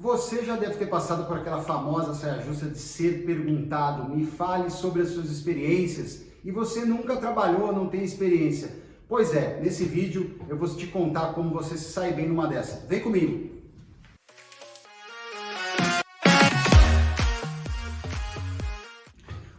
Você já deve ter passado por aquela famosa saia justa de ser perguntado, me fale sobre as suas experiências, e você nunca trabalhou, não tem experiência. Pois é, nesse vídeo eu vou te contar como você se sai bem numa dessa. Vem comigo!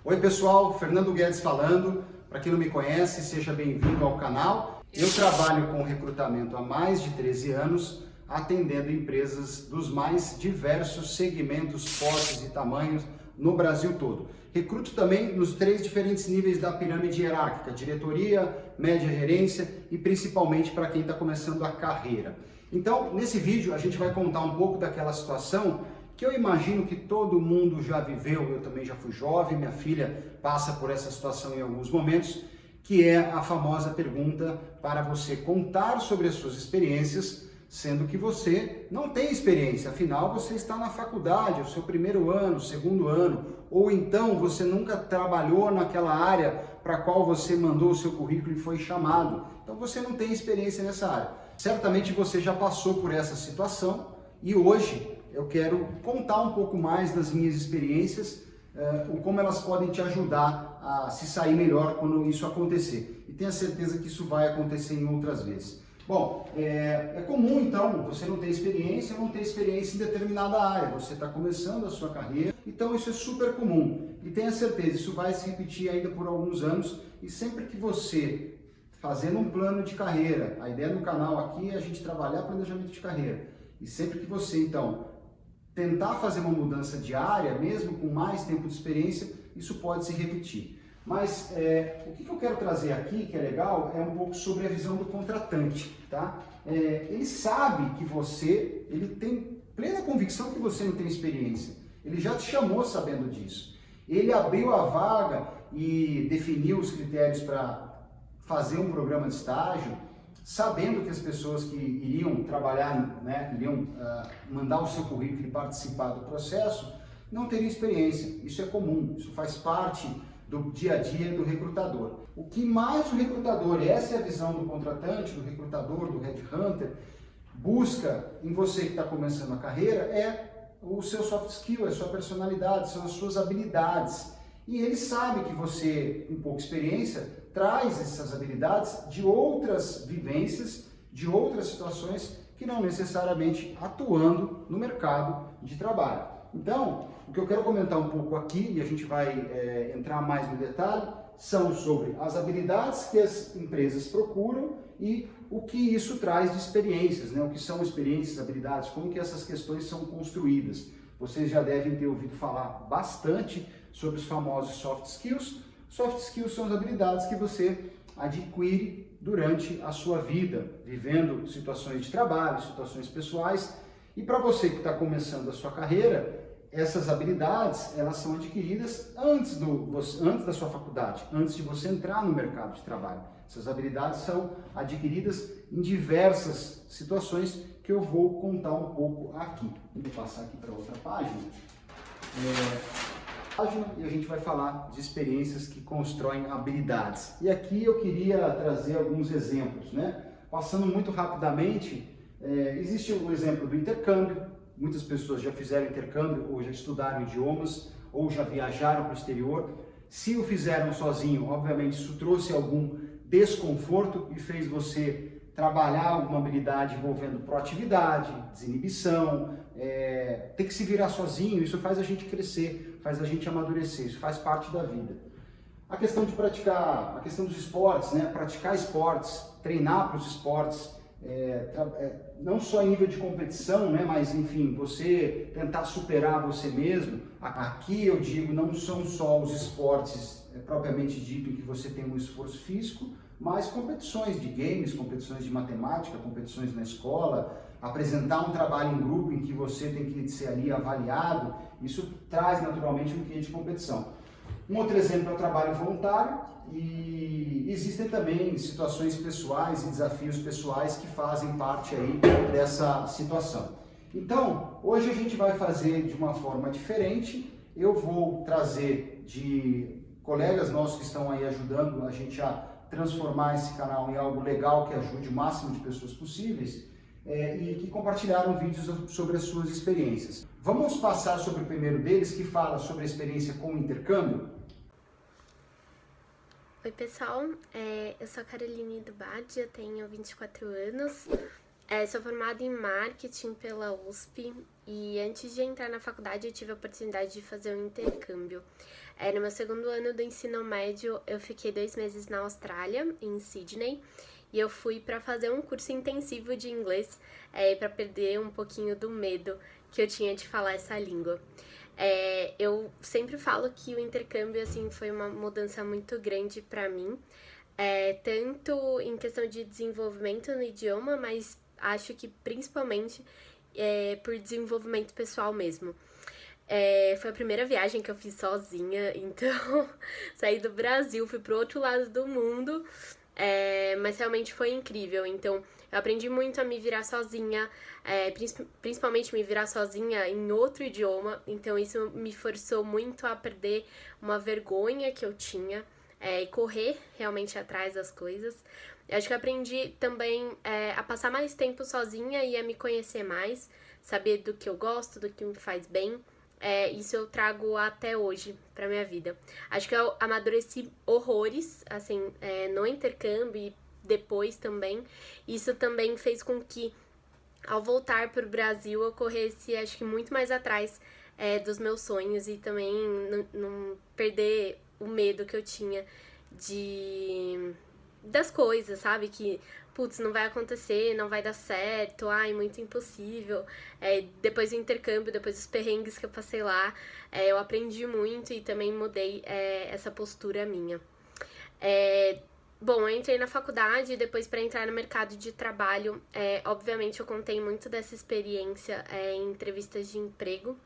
Oi pessoal, Fernando Guedes falando. Para quem não me conhece, seja bem-vindo ao canal. Eu trabalho com recrutamento há mais de 13 anos, atendendo empresas dos mais diversos segmentos, portes e tamanhos no Brasil todo. Recruto também nos 3 diferentes níveis da pirâmide hierárquica: diretoria, média gerência e principalmente para quem está começando a carreira. Então, nesse vídeo a gente vai contar um pouco daquela situação que eu imagino que todo mundo já viveu. Eu também já fui jovem, minha filha passa por essa situação em alguns momentos, que é a famosa pergunta para você contar sobre as suas experiências, sendo que você não tem experiência, afinal você está na faculdade, é o seu primeiro ano, segundo ano, ou então você nunca trabalhou naquela área para a qual você mandou o seu currículo e foi chamado, então você não tem experiência nessa área. Certamente você já passou por essa situação e hoje eu quero contar um pouco mais das minhas experiências, como elas podem te ajudar a se sair melhor quando isso acontecer. E tenha certeza que isso vai acontecer em outras vezes. Bom, é comum então, você não ter experiência em determinada área, você está começando a sua carreira, então isso é super comum. E tenha certeza, isso vai se repetir ainda por alguns anos, e sempre que você, fazendo um plano de carreira, a ideia do canal aqui é a gente trabalhar planejamento de carreira, e sempre que você então tentar fazer uma mudança de área, mesmo com mais tempo de experiência, isso pode se repetir. Mas o que eu quero trazer aqui, que é legal, é um pouco sobre a visão do contratante, tá? Ele sabe que ele tem plena convicção que você não tem experiência. Ele já te chamou sabendo disso. Ele abriu a vaga e definiu os critérios para fazer um programa de estágio, sabendo que as pessoas que iriam trabalhar, iriam mandar o seu currículo e participar do processo, não teriam experiência. Isso é comum, isso faz parte do dia a dia do recrutador. O que mais o recrutador, e essa é a visão do contratante, do recrutador, do headhunter, busca em você que está começando a carreira é o seu soft skill, a sua personalidade, são as suas habilidades. E ele sabe que você, com pouca experiência, traz essas habilidades de outras vivências, de outras situações que não necessariamente atuando no mercado de trabalho. Então, o que eu quero comentar um pouco aqui, e a gente vai entrar mais no detalhe, são sobre as habilidades que as empresas procuram e o que isso traz de experiências, o que são experiências, habilidades, como que essas questões são construídas. Vocês já devem ter ouvido falar bastante sobre os famosos soft skills. Soft skills são as habilidades que você adquire durante a sua vida, vivendo situações de trabalho, situações pessoais. E para você que está começando a sua carreira, essas habilidades elas são adquiridas antes da sua faculdade, antes de você entrar no mercado de trabalho. Essas habilidades são adquiridas em diversas situações que eu vou contar um pouco aqui. Vou passar aqui para outra página. E a gente vai falar de experiências que constroem habilidades. E aqui eu queria trazer alguns exemplos, Passando muito rapidamente, existe o exemplo do intercâmbio. Muitas pessoas já fizeram intercâmbio, ou já estudaram idiomas, ou já viajaram para o exterior. Se o fizeram sozinho, obviamente isso trouxe algum desconforto e fez você trabalhar alguma habilidade envolvendo proatividade, desinibição, ter que se virar sozinho. Isso faz a gente crescer, faz a gente amadurecer, isso faz parte da vida. A questão de praticar, a questão dos esportes, praticar esportes, treinar para os esportes, não só em nível de competição, mas enfim, você tentar superar você mesmo. Aqui eu digo, não são só os esportes propriamente dito em que você tem um esforço físico, mas competições de games, competições de matemática, competições na escola, apresentar um trabalho em grupo em que você tem que ser ali avaliado, isso traz naturalmente um quê de competição. Um outro exemplo é o trabalho voluntário, e existem também situações pessoais e desafios pessoais que fazem parte aí dessa situação. Então, hoje a gente vai fazer de uma forma diferente. Eu vou trazer de colegas nossos que estão aí ajudando a gente a transformar esse canal em algo legal que ajude o máximo de pessoas possíveis. e que compartilharam vídeos sobre as suas experiências. Vamos passar sobre o primeiro deles, que fala sobre a experiência com o intercâmbio? Oi pessoal, eu sou a Caroline Dubad, eu tenho 24 anos, sou formada em marketing pela USP e antes de entrar na faculdade eu tive a oportunidade de fazer um intercâmbio. No meu segundo ano do ensino médio eu fiquei 2 meses na Austrália, em Sydney, e eu fui para fazer um curso intensivo de inglês para perder um pouquinho do medo que eu tinha de falar essa língua. Eu sempre falo que o intercâmbio assim, foi uma mudança muito grande para mim, tanto em questão de desenvolvimento no idioma, mas acho que principalmente por desenvolvimento pessoal mesmo. Foi a primeira viagem que eu fiz sozinha, então saí do Brasil, fui pro outro lado do mundo, mas realmente foi incrível. Então eu aprendi muito a me virar sozinha, principalmente me virar sozinha em outro idioma, então isso me forçou muito a perder uma vergonha que eu tinha e correr realmente atrás das coisas. Eu acho que eu aprendi também a passar mais tempo sozinha e a me conhecer mais, saber do que eu gosto, do que me faz bem. Isso eu trago até hoje pra minha vida. Acho que eu amadureci horrores, assim, no intercâmbio e depois também. Isso também fez com que, ao voltar pro Brasil, eu corresse, acho que muito mais atrás dos meus sonhos e também não perder o medo que eu tinha das coisas, sabe? Que, putz, não vai acontecer, não vai dar certo, muito impossível. Depois do intercâmbio, depois dos perrengues que eu passei lá, eu aprendi muito e também mudei essa postura minha. Bom, eu entrei na faculdade e depois para entrar no mercado de trabalho, obviamente eu contei muito dessa experiência em entrevistas de emprego.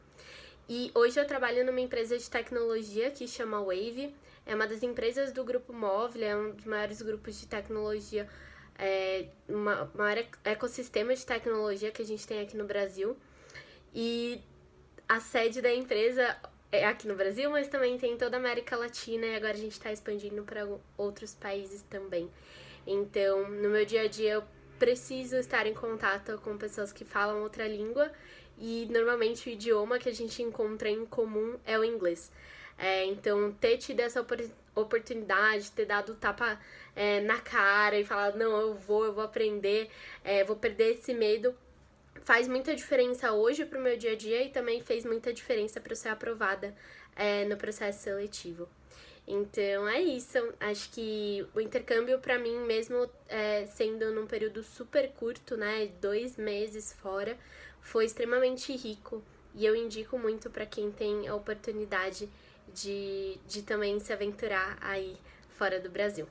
E hoje eu trabalho numa empresa de tecnologia que chama Wave. É uma das empresas do Grupo Móvel, é um dos maiores grupos de tecnologia, maior ecossistema de tecnologia que a gente tem aqui no Brasil. E a sede da empresa é aqui no Brasil, mas também tem em toda a América Latina e agora a gente está expandindo para outros países também. Então, no meu dia a dia eu preciso estar em contato com pessoas que falam outra língua e normalmente o idioma que a gente encontra em comum é o inglês. Então, ter tido essa oportunidade, ter dado tapa na cara e falar, não, eu vou aprender, vou perder esse medo, faz muita diferença hoje pro meu dia a dia e também fez muita diferença para eu ser aprovada no processo seletivo. Então é isso, acho que o intercâmbio para mim, mesmo sendo num período super curto, né, 2 meses fora, foi extremamente rico e eu indico muito para quem tem a oportunidade de também se aventurar aí fora do Brasil.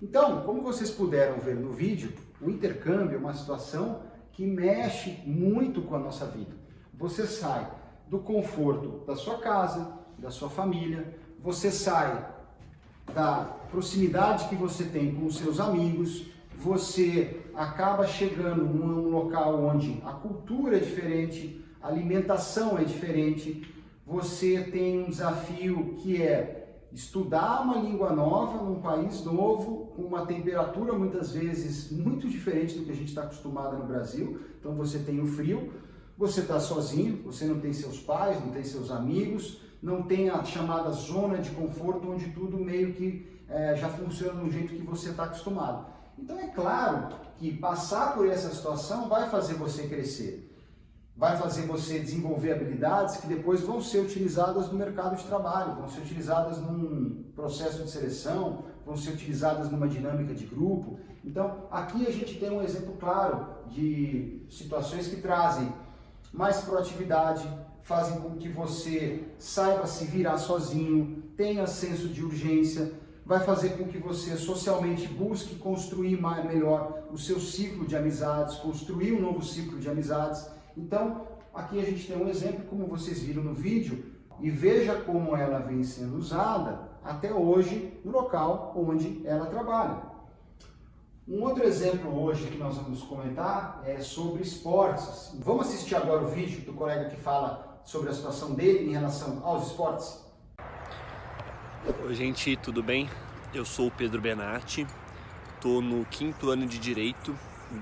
Então, como vocês puderam ver no vídeo, o intercâmbio é uma situação que mexe muito com a nossa vida. Você sai do conforto da sua casa, da sua família, você sai da proximidade que você tem com os seus amigos, você acaba chegando num local onde a cultura é diferente, a alimentação é diferente, você tem um desafio que é estudar uma língua nova num país novo, com uma temperatura muitas vezes muito diferente do que a gente está acostumado no Brasil. Então você tem o frio, você está sozinho, você não tem seus pais, não tem seus amigos, não tem a chamada zona de conforto onde tudo meio que já funciona do jeito que você está acostumado. Então é claro que passar por essa situação vai fazer você crescer. Vai fazer você desenvolver habilidades que depois vão ser utilizadas no mercado de trabalho, vão ser utilizadas num processo de seleção, vão ser utilizadas numa dinâmica de grupo. Então, aqui a gente tem um exemplo claro de situações que trazem mais proatividade, fazem com que você saiba se virar sozinho, tenha senso de urgência, vai fazer com que você socialmente busque construir melhor o seu ciclo de amizades, construir um novo ciclo de amizades. Então, aqui a gente tem um exemplo, como vocês viram no vídeo, e veja como ela vem sendo usada até hoje no local onde ela trabalha. Um outro exemplo hoje que nós vamos comentar é sobre esportes. Vamos assistir agora o vídeo do colega que fala sobre a situação dele em relação aos esportes. Oi gente, tudo bem? Eu sou o Pedro Benatti, estou no 5º ano de Direito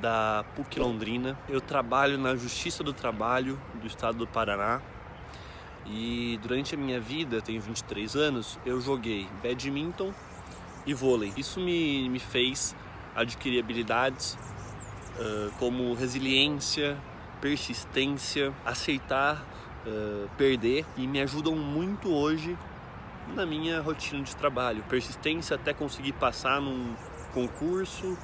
da PUC Londrina. Eu trabalho na Justiça do Trabalho do Estado do Paraná. E durante a minha vida, tenho 23 anos, eu joguei badminton e vôlei. Isso me fez adquirir habilidades como resiliência, persistência, aceitar perder, e me ajudam muito hoje na minha rotina de trabalho. Persistência até conseguir passar num concurso,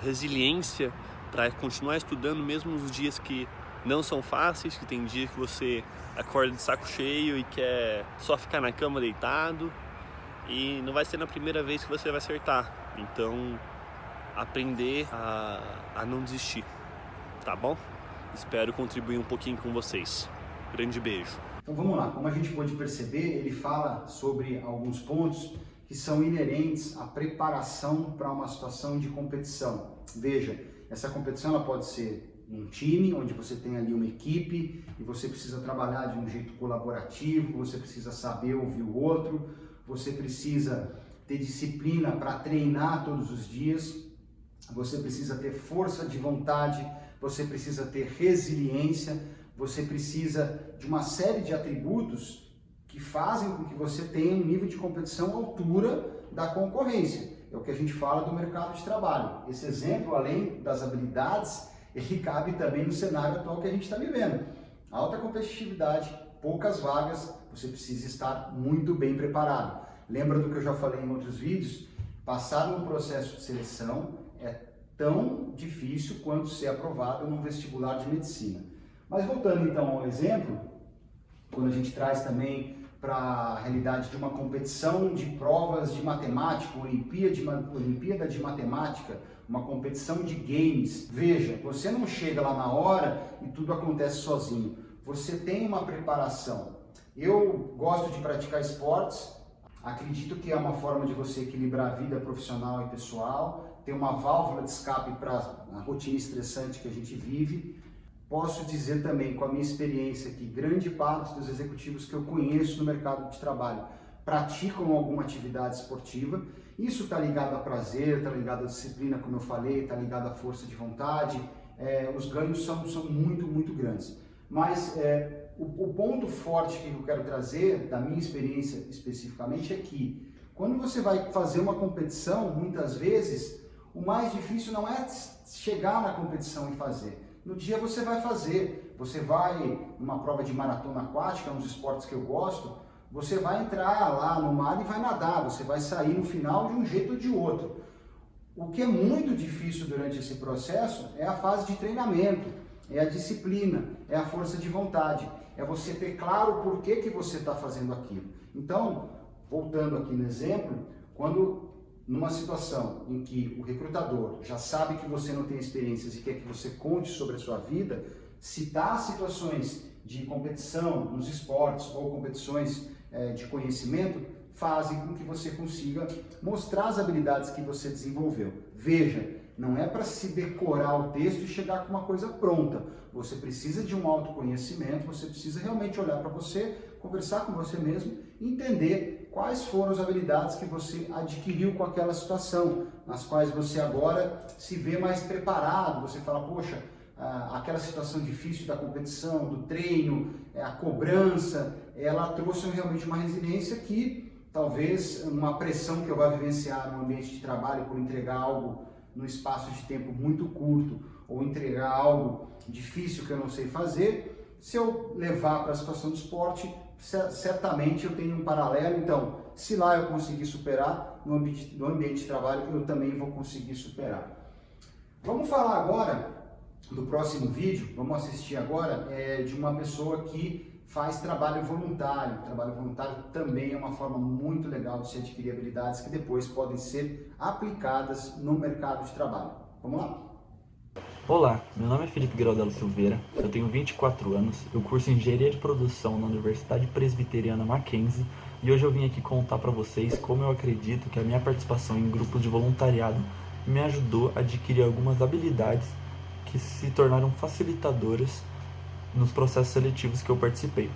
resiliência para continuar estudando mesmo nos dias que não são fáceis, que tem dia que você acorda de saco cheio e quer só ficar na cama deitado, e não vai ser na primeira vez que você vai acertar. Então, aprender a não desistir, tá bom? Espero contribuir um pouquinho com vocês. Grande beijo. Então vamos lá, como a gente pode perceber, ele fala sobre alguns pontos que são inerentes à preparação para uma situação de competição. Veja, essa competição ela pode ser um time, onde você tem ali uma equipe e você precisa trabalhar de um jeito colaborativo, você precisa saber ouvir o outro, você precisa ter disciplina para treinar todos os dias, você precisa ter força de vontade, você precisa ter resiliência, você precisa de uma série de atributos que fazem com que você tenha um nível de competição à altura da concorrência. É o que a gente fala do mercado de trabalho. Esse exemplo, além das habilidades, ele cabe também no cenário atual que a gente está vivendo. Alta competitividade, poucas vagas, você precisa estar muito bem preparado. Lembra do que eu já falei em outros vídeos? Passar num processo de seleção é tão difícil quanto ser aprovado num vestibular de medicina. Mas voltando então ao exemplo, quando a gente traz também para a realidade de uma competição de provas de matemática, Olimpíada de Matemática, uma competição de games. Veja, você não chega lá na hora e tudo acontece sozinho. Você tem uma preparação. Eu gosto de praticar esportes, acredito que é uma forma de você equilibrar a vida profissional e pessoal, ter uma válvula de escape para a rotina estressante que a gente vive. Posso dizer também, com a minha experiência, que grande parte dos executivos que eu conheço no mercado de trabalho praticam alguma atividade esportiva. Isso está ligado a prazer, está ligado à disciplina, como eu falei, está ligado à força de vontade. Os ganhos são muito, muito grandes. Mas o ponto forte que eu quero trazer, da minha experiência especificamente, é que quando você vai fazer uma competição, muitas vezes, o mais difícil não é chegar na competição e fazer. No dia você vai fazer, você vai numa prova de maratona aquática, um dos esportes que eu gosto, você vai entrar lá no mar e vai nadar, você vai sair no final de um jeito ou de outro. O que é muito difícil durante esse processo é a fase de treinamento, é a disciplina, é a força de vontade, é você ter claro por que você está fazendo aquilo. Então, voltando aqui no exemplo, quando numa situação em que o recrutador já sabe que você não tem experiências e quer que você conte sobre a sua vida, citar situações de competição nos esportes ou competições de conhecimento fazem com que você consiga mostrar as habilidades que você desenvolveu. Veja, não é para se decorar o texto e chegar com uma coisa pronta. Você precisa de um autoconhecimento, você precisa realmente olhar para você, conversar com você mesmo e entender quais foram as habilidades que você adquiriu com aquela situação, nas quais você agora se vê mais preparado. Você fala, poxa, aquela situação difícil da competição, do treino, a cobrança, ela trouxe realmente uma resiliência que talvez uma pressão que eu vá vivenciar no ambiente de trabalho por entregar algo no espaço de tempo muito curto ou entregar algo difícil que eu não sei fazer, se eu levar para a situação do esporte, certamente eu tenho um paralelo. Então, se lá eu conseguir superar, no ambiente de trabalho eu também vou conseguir superar. Vamos falar agora do próximo vídeo, vamos assistir agora de uma pessoa que faz trabalho voluntário. Trabalho voluntário também é uma forma muito legal de se adquirir habilidades que depois podem ser aplicadas no mercado de trabalho. Vamos lá? Olá, meu nome é Felipe Graudelo Silveira, eu tenho 24 anos, eu curso Engenharia de Produção na Universidade Presbiteriana Mackenzie e hoje eu vim aqui contar para vocês como eu acredito que a minha participação em grupos de voluntariado me ajudou a adquirir algumas habilidades que se tornaram facilitadoras nos processos seletivos que eu participei.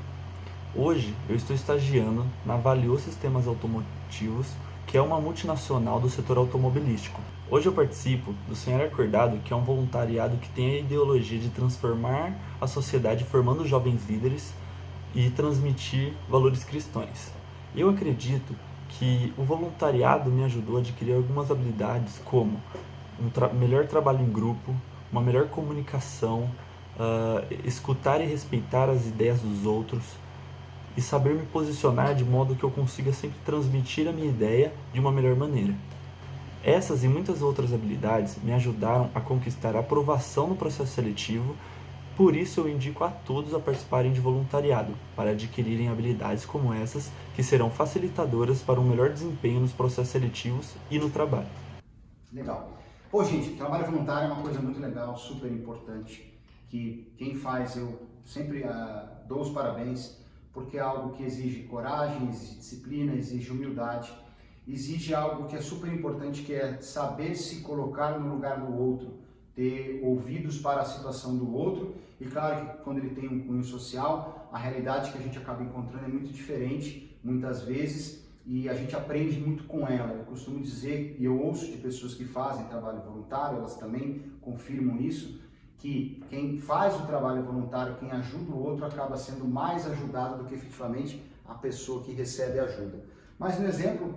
Hoje eu estou estagiando na Valeo Sistemas Automotivos que é uma multinacional do setor automobilístico. Hoje eu participo do Sonhar Acordado, que é um voluntariado que tem a ideologia de transformar a sociedade formando jovens líderes e transmitir valores cristãos. Eu acredito que o voluntariado me ajudou a adquirir algumas habilidades como melhor trabalho em grupo, uma melhor comunicação, escutar e respeitar as ideias dos outros e saber me posicionar de modo que eu consiga sempre transmitir a minha ideia de uma melhor maneira. Essas e muitas outras habilidades me ajudaram a conquistar a aprovação no processo seletivo, por isso eu indico a todos a participarem de voluntariado, para adquirirem habilidades como essas que serão facilitadoras para um melhor desempenho nos processos seletivos e no trabalho. Legal. Pô, gente, trabalho voluntário é uma coisa muito legal, super importante, que quem faz eu sempre dou os parabéns, porque é algo que exige coragem, exige disciplina, exige humildade, exige algo que é super importante, que é saber se colocar no lugar do outro, ter ouvidos para a situação do outro, e claro que quando ele tem um cunho social, a realidade que a gente acaba encontrando é muito diferente, muitas vezes, e a gente aprende muito com ela. Eu costumo dizer, e eu ouço de pessoas que fazem trabalho voluntário, elas também confirmam isso, que quem faz o trabalho voluntário, quem ajuda o outro, acaba sendo mais ajudado do que efetivamente a pessoa que recebe ajuda. Mas no exemplo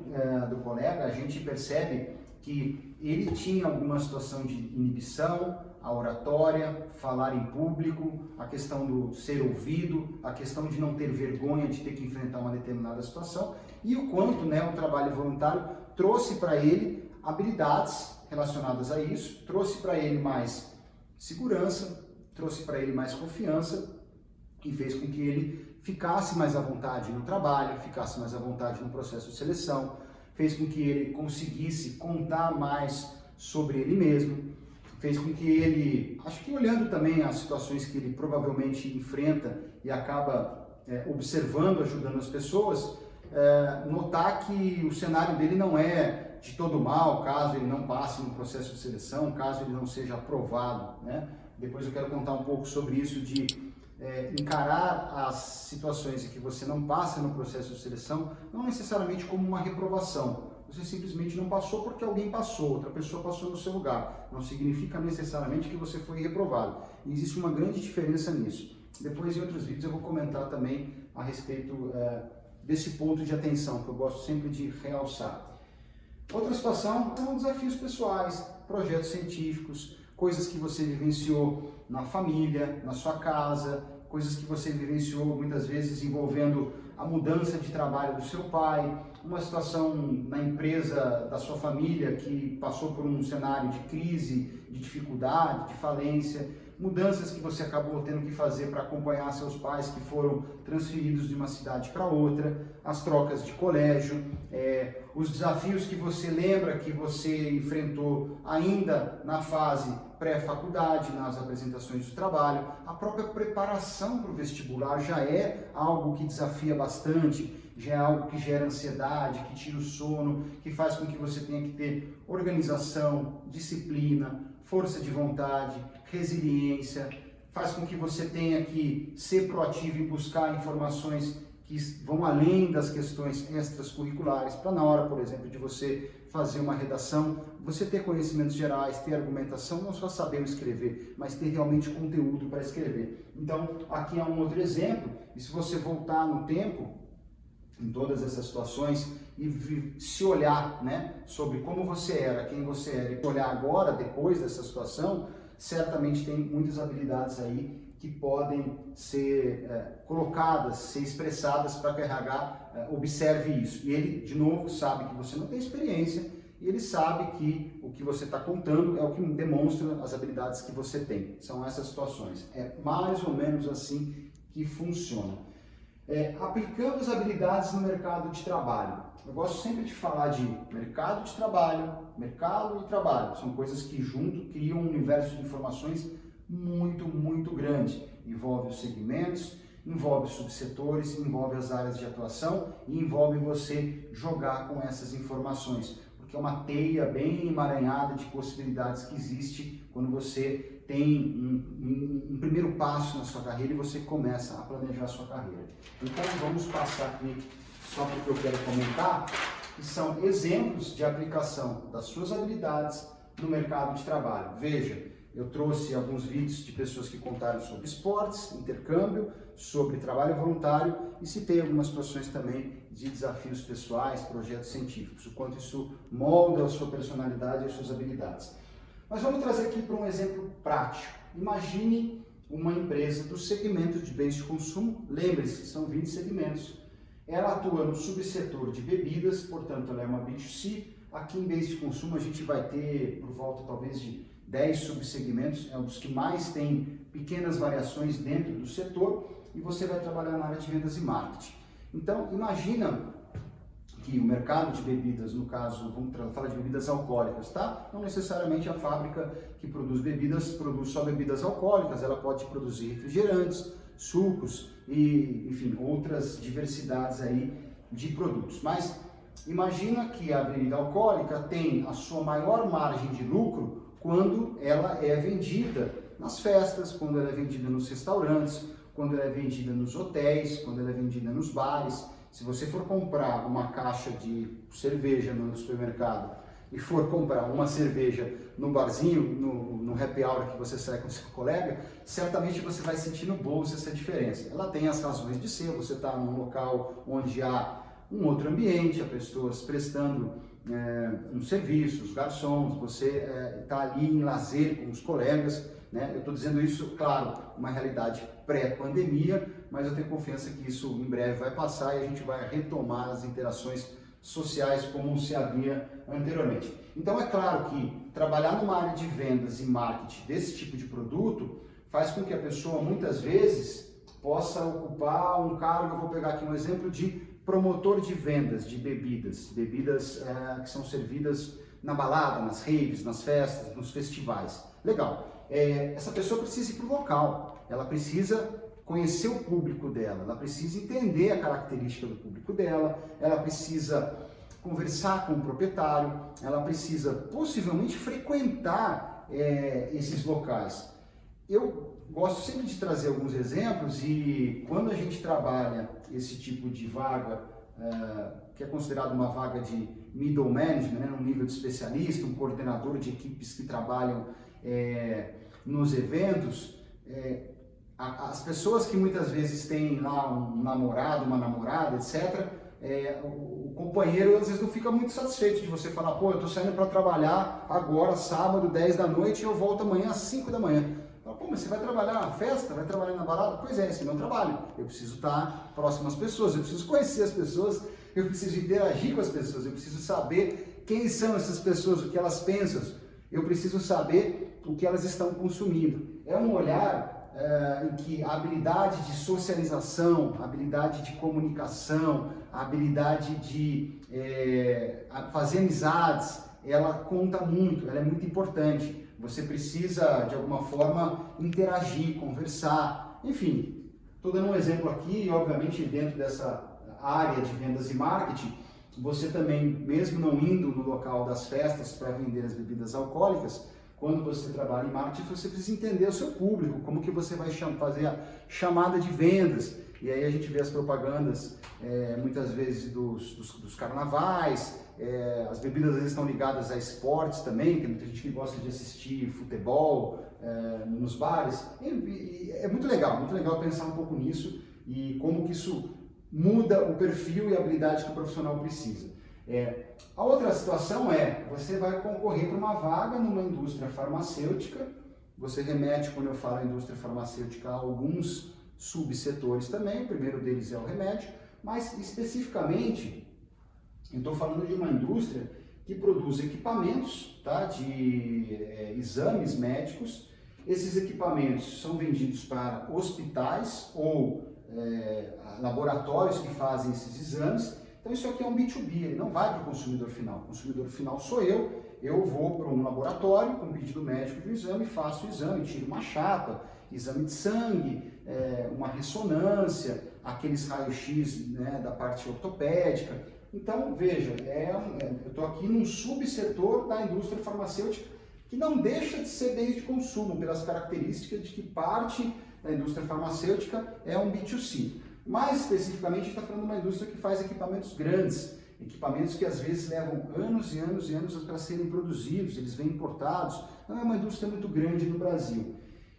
do colega, a gente percebe que ele tinha alguma situação de inibição, a oratória, falar em público, a questão do ser ouvido, a questão de não ter vergonha de ter que enfrentar uma determinada situação, e o quanto o trabalho voluntário trouxe para ele habilidades relacionadas a isso, trouxe para ele mais segurança, trouxe para ele mais confiança e fez com que ele ficasse mais à vontade no trabalho, ficasse mais à vontade no processo de seleção, fez com que ele conseguisse contar mais sobre ele mesmo, fez com que ele, acho que olhando também as situações que ele provavelmente enfrenta e acaba observando, ajudando as pessoas, notar que o cenário dele não é de todo mal, caso ele não passe no processo de seleção, caso ele não seja aprovado, né? Depois eu quero contar um pouco sobre isso de encarar as situações em que você não passa no processo de seleção, não necessariamente como uma reprovação. Você simplesmente não passou porque alguém passou, outra pessoa passou no seu lugar. Não significa necessariamente que você foi reprovado. E existe uma grande diferença nisso. Depois, em outros vídeos, eu vou comentar também a respeito desse ponto de atenção, que eu gosto sempre de realçar. Outra situação são desafios pessoais, projetos científicos, coisas que você vivenciou na família, na sua casa, coisas que você vivenciou muitas vezes envolvendo a mudança de trabalho do seu pai, uma situação na empresa da sua família que passou por um cenário de crise, de dificuldade, de falência, mudanças que você acabou tendo que fazer para acompanhar seus pais que foram transferidos de uma cidade para outra, as trocas de colégio, os desafios que você lembra que você enfrentou ainda na fase pré-faculdade, nas apresentações do trabalho, a própria preparação para o vestibular já é algo que desafia bastante, já é algo que gera ansiedade, que tira o sono, que faz com que você tenha que ter organização, disciplina, força de vontade, resiliência, faz com que você tenha que ser proativo e buscar informações que vão além das questões extracurriculares, para na hora, por exemplo, de você fazer uma redação, você ter conhecimentos gerais, ter argumentação, não só saber escrever, mas ter realmente conteúdo para escrever. Então, aqui é um outro exemplo, e se você voltar no tempo, em todas essas situações, e se olhar, sobre como você era, quem você era, e olhar agora, depois dessa situação, certamente tem muitas habilidades aí que podem ser colocadas, ser expressadas para que o RH observe isso. E ele, de novo, sabe que você não tem experiência e ele sabe que o que você está contando é o que demonstra as habilidades que você tem. São essas situações. É mais ou menos assim que funciona. Aplicando as habilidades no mercado de trabalho. Eu gosto sempre de falar de mercado de trabalho, mercado e trabalho. São coisas que junto criam um universo de informações muito, muito grande. Envolve os segmentos, envolve os subsetores, envolve as áreas de atuação e envolve você jogar com essas informações. Porque é uma teia bem emaranhada de possibilidades que existe quando você tem um primeiro passo na sua carreira e você começa a planejar a sua carreira. Então vamos passar aqui, só porque eu quero comentar, que são exemplos de aplicação das suas habilidades no mercado de trabalho. Veja, eu trouxe alguns vídeos de pessoas que contaram sobre esportes, intercâmbio, sobre trabalho voluntário e citei algumas situações também de desafios pessoais, projetos científicos, o quanto isso molda a sua personalidade e as suas habilidades. Mas vamos trazer aqui para um exemplo prático. Imagine uma empresa do segmento de bens de consumo, lembre-se, são 20 segmentos. Ela atua no subsetor de bebidas, portanto ela é uma B2C. Aqui em bens de consumo a gente vai ter por volta talvez de 10 subsegmentos, é um dos que mais tem pequenas variações dentro do setor e você vai trabalhar na área de vendas e marketing. Então imagina que o mercado de bebidas, no caso, vamos falar de bebidas alcoólicas, tá? Não necessariamente a fábrica que produz bebidas produz só bebidas alcoólicas, ela pode produzir refrigerantes, sucos e, enfim, outras diversidades aí de produtos. Mas imagina que a bebida alcoólica tem a sua maior margem de lucro quando ela é vendida nas festas, quando ela é vendida nos restaurantes, quando ela é vendida nos hotéis, quando ela é vendida nos bares. Se você for comprar uma caixa de cerveja no supermercado e for comprar uma cerveja no barzinho, no happy hour que você sai com seu colega, certamente você vai sentir no bolso essa diferença. Ela tem as razões de ser, você está num local onde há um outro ambiente, há pessoas prestando um serviço, os garçons, você está ali em lazer com os colegas, né? Eu estou dizendo isso, claro, uma realidade pré-pandemia, mas eu tenho confiança que isso em breve vai passar e a gente vai retomar as interações sociais como se havia anteriormente. Então é claro que trabalhar numa área de vendas e marketing desse tipo de produto faz com que a pessoa muitas vezes possa ocupar um cargo, eu vou pegar aqui um exemplo de promotor de vendas de bebidas que são servidas na balada, nas raves, nas festas, nos festivais. Legal. Essa pessoa precisa ir para o local, ela precisa conhecer o público dela, ela precisa entender a característica do público dela, ela precisa conversar com o proprietário, ela precisa possivelmente frequentar esses locais. Eu gosto sempre de trazer alguns exemplos e quando a gente trabalha esse tipo de vaga, que é considerado uma vaga de middle management, né, num nível de especialista, um coordenador de equipes que trabalham nos eventos, as pessoas que muitas vezes têm lá um namorado, uma namorada, etc., o companheiro às vezes não fica muito satisfeito de você falar, pô, eu tô saindo para trabalhar agora, sábado, 10 da noite, e eu volto amanhã às 5 da manhã. Fala, pô, mas você vai trabalhar na festa? Vai trabalhar na balada? Pois é, esse é meu trabalho. Eu preciso estar próximo às pessoas, eu preciso conhecer as pessoas, eu preciso interagir com as pessoas, eu preciso saber quem são essas pessoas, o que elas pensam, eu preciso saber o que elas estão consumindo. É um olhar em que a habilidade de socialização, a habilidade de comunicação, a habilidade de fazer amizades, ela conta muito, ela é muito importante. Você precisa, de alguma forma, interagir, conversar, enfim. Estou dando um exemplo aqui, obviamente, dentro dessa área de vendas e marketing, você também, mesmo não indo no local das festas para vender as bebidas alcoólicas, quando você trabalha em marketing, você precisa entender o seu público, como que você vai fazer a chamada de vendas. E aí a gente vê as propagandas, muitas vezes, dos carnavais, as bebidas às vezes estão ligadas a esportes também, tem muita gente que gosta de assistir futebol nos bares. E é muito legal pensar um pouco nisso e como que isso muda o perfil e a habilidade que o profissional precisa. A outra situação você vai concorrer para uma vaga numa indústria farmacêutica, você remete, quando eu falo indústria farmacêutica, a alguns subsetores também, o primeiro deles é o remédio, mas especificamente, eu estou falando de uma indústria que produz equipamentos, tá, de exames médicos. Esses equipamentos são vendidos para hospitais ou laboratórios que fazem esses exames. Então isso aqui é um B2B, ele não vai para o consumidor final. O consumidor final sou eu vou para um laboratório com um pedido médico de um exame, faço o exame, tiro uma chapa, exame de sangue, uma ressonância, aqueles raios-x, né, da parte ortopédica. Então, veja, eu estou aqui num subsetor da indústria farmacêutica que não deixa de ser bens de consumo, pelas características de que parte da indústria farmacêutica é um B2C. Mais especificamente, a gente está falando de uma indústria que faz equipamentos grandes. equipamentos que às vezes levam anos e anos e anos para serem produzidos, eles vêm importados, não é uma indústria muito grande no Brasil.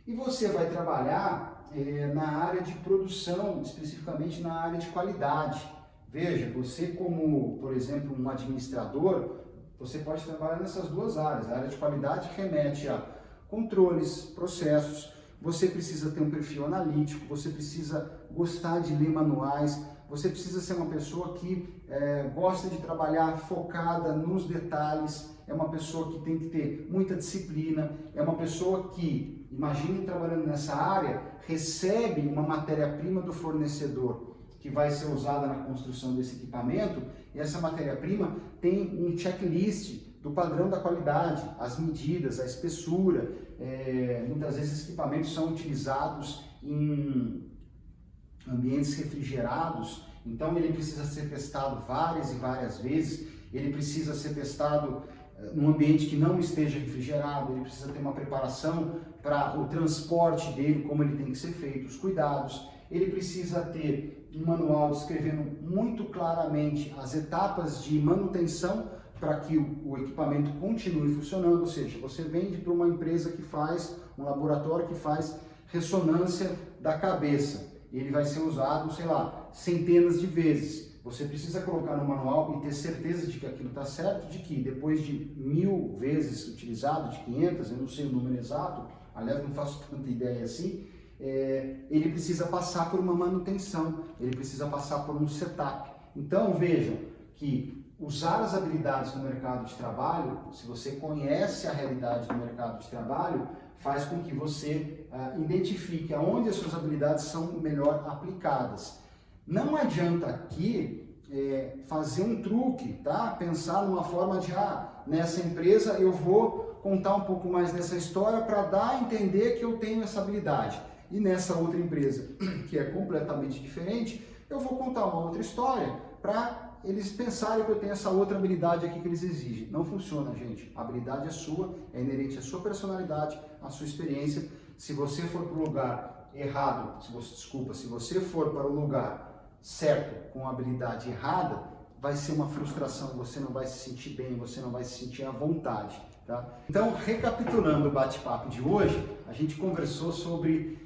E você vai trabalhar na área de produção, especificamente na área de qualidade. Veja, você como, por exemplo, um administrador, você pode trabalhar nessas duas áreas. A área de qualidade remete a controles, processos, você precisa ter um perfil analítico, você precisa gostar de ler manuais, você precisa ser uma pessoa que gosta de trabalhar focada nos detalhes, é uma pessoa que tem que ter muita disciplina, é uma pessoa que, imagine trabalhando nessa área, recebe uma matéria-prima do fornecedor que vai ser usada na construção desse equipamento, e essa matéria-prima tem um checklist do padrão da qualidade, as medidas, a espessura. Muitas vezes esses equipamentos são utilizados em ambientes refrigerados, então ele precisa ser testado várias e várias vezes, ele precisa ser testado num ambiente que não esteja refrigerado, ele precisa ter uma preparação para o transporte dele, como ele tem que ser feito, os cuidados, ele precisa ter um manual descrevendo muito claramente as etapas de manutenção para que o equipamento continue funcionando, ou seja, você vende para uma empresa que faz, um laboratório que faz ressonância da cabeça, ele vai ser usado, sei lá, centenas de vezes. Você precisa colocar no manual e ter certeza de que aquilo está certo, de que depois de 1000 vezes utilizado, de 500, eu não sei o número exato, aliás não faço tanta ideia assim, ele precisa passar por uma manutenção, ele precisa passar por um setup. Então vejam que usar as habilidades no mercado de trabalho, se você conhece a realidade do mercado de trabalho, faz com que você identifique aonde as suas habilidades são melhor aplicadas. Não adianta aqui fazer um truque, tá? Pensar numa forma de, nessa empresa eu vou contar um pouco mais dessa história para dar a entender que eu tenho essa habilidade. E nessa outra empresa, que é completamente diferente, eu vou contar uma outra história para eles pensarem que eu tenho essa outra habilidade aqui que eles exigem. Não funciona, gente. A habilidade é sua, é inerente à sua personalidade, à sua experiência. Se você for para o lugar errado, se você for para o lugar certo com a habilidade errada, vai ser uma frustração, você não vai se sentir bem, você não vai se sentir à vontade, tá? Então, recapitulando o bate-papo de hoje, a gente conversou sobre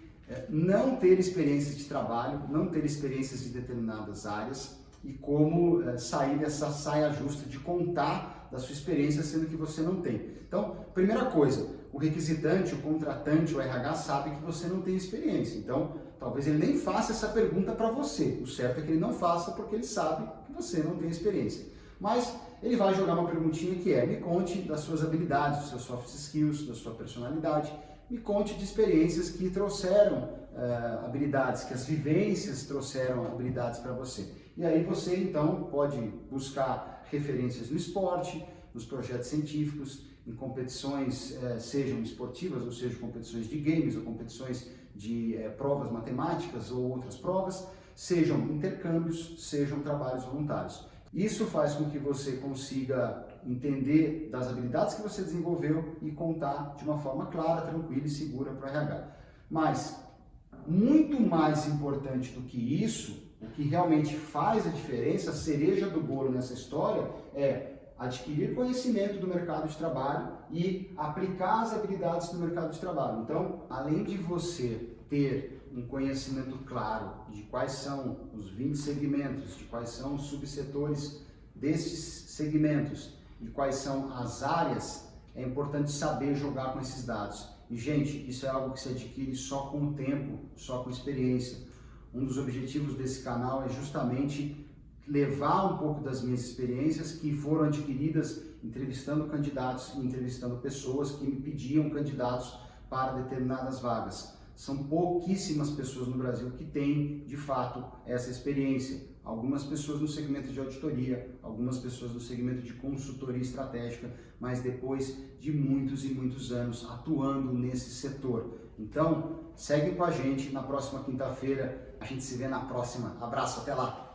não ter experiências de trabalho, não ter experiências de determinadas áreas, e como sair dessa saia justa de contar da sua experiência, sendo que você não tem. Então, primeira coisa, o requisitante, o contratante, o RH sabe que você não tem experiência. Então, talvez ele nem faça essa pergunta para você. O certo é que ele não faça porque ele sabe que você não tem experiência. Mas ele vai jogar uma perguntinha que me conte das suas habilidades, dos seus soft skills, da sua personalidade. Me conte de experiências que trouxeram habilidades, que as vivências trouxeram habilidades para você. E aí você, então, pode buscar referências no esporte, nos projetos científicos, em competições, sejam esportivas, ou sejam competições de games, ou competições de provas matemáticas ou outras provas, sejam intercâmbios, sejam trabalhos voluntários. Isso faz com que você consiga entender das habilidades que você desenvolveu e contar de uma forma clara, tranquila e segura para o RH. Mas, muito mais importante do que isso, o que realmente faz a diferença, a cereja do bolo nessa história, é adquirir conhecimento do mercado de trabalho e aplicar as habilidades do mercado de trabalho. Então, além de você ter um conhecimento claro de quais são os 20 segmentos, de quais são os subsetores desses segmentos e quais são as áreas, é importante saber jogar com esses dados. E, gente, isso é algo que se adquire só com o tempo, só com experiência. Um dos objetivos desse canal é justamente levar um pouco das minhas experiências que foram adquiridas entrevistando candidatos e entrevistando pessoas que me pediam candidatos para determinadas vagas. São pouquíssimas pessoas no Brasil que têm, de fato, essa experiência. Algumas pessoas no segmento de auditoria, algumas pessoas no segmento de consultoria estratégica, mas depois de muitos e muitos anos atuando nesse setor. Então, segue com a gente na próxima quinta-feira. A gente se vê na próxima. Abraço, até lá!